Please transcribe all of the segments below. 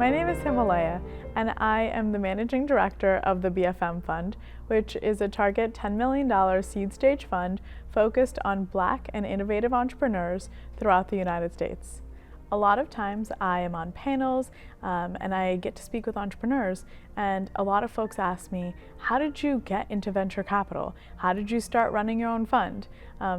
My name is Himalaya, and I am the Managing Director of the BFM Fund, which is a target $10 million seed stage fund focused on Black and innovative entrepreneurs throughout the United States. A lot of times I am on panels and I get to speak with entrepreneurs, and a lot of folks ask me, how did you get into venture capital? How did you start running your own fund?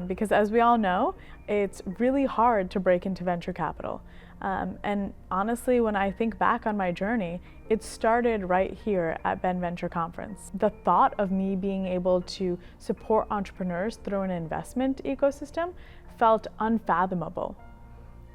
Because as we all know, it's really hard to break into venture capital. And honestly, when I think back on my journey, it started right here at BFM Venture Conference. The thought of me being able to support entrepreneurs through an investment ecosystem felt unfathomable.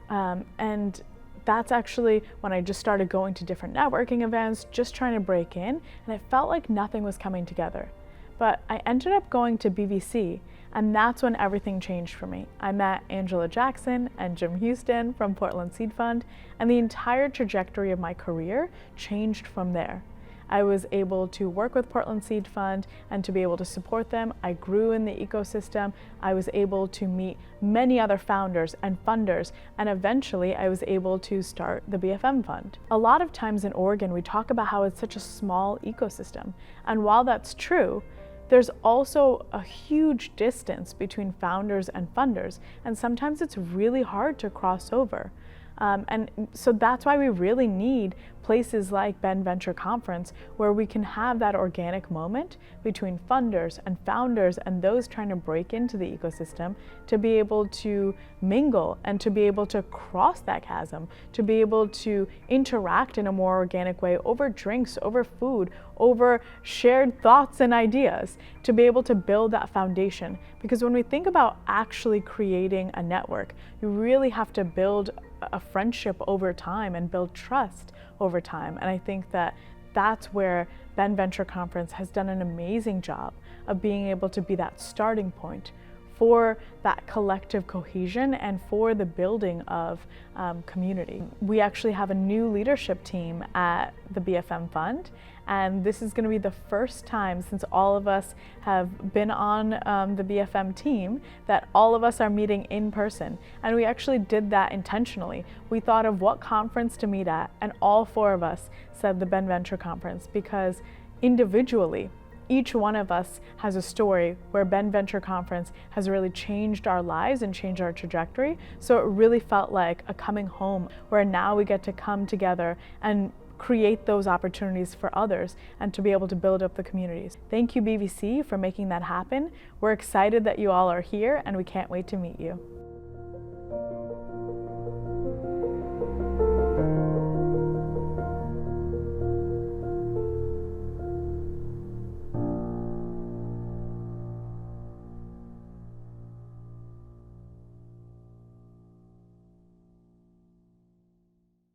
And that's actually when I just started going to different networking events, just trying to break in, and it felt like nothing was coming together. But I ended up going to BVC, and that's when everything changed for me. I met Angela Jackson and Jim Houston from Portland Seed Fund, and the entire trajectory of my career changed from there. I was able to work with Portland Seed Fund and to be able to support them. I grew in the ecosystem. I was able to meet many other founders and funders, and eventually I was able to start the BFM Fund. A lot of times in Oregon, we talk about how it's such a small ecosystem. And while that's true, there's also a huge distance between founders and funders, and sometimes it's really hard to cross over. And so that's why we really need places like BFM Venture Conference, where we can have that organic moment between funders and founders and those trying to break into the ecosystem, to be able to mingle and to be able to cross that chasm, to be able to interact in a more organic way over drinks, over food, over shared thoughts and ideas, to be able to build that foundation. Because when we think about actually creating a network, you really have to build a friendship over time and build trust over time. And I think that that's where BFM Venture Conference has done an amazing job of being able to be that starting point for that collective cohesion and for the building of community. We actually have a new leadership team at the BFM Fund, and this is going to be the first time since all of us have been on the BFM team that all of us are meeting in person. And we actually did that intentionally. We thought of what conference to meet at, and all four of us said the BFM Venture Conference, because individually, each one of us has a story where BFM Venture Conference has really changed our lives and changed our trajectory. So it really felt like a coming home, where now we get to come together and create those opportunities for others and to be able to build up the communities. Thank you, BVC, for making that happen. We're excited that you all are here, and we can't wait to meet you.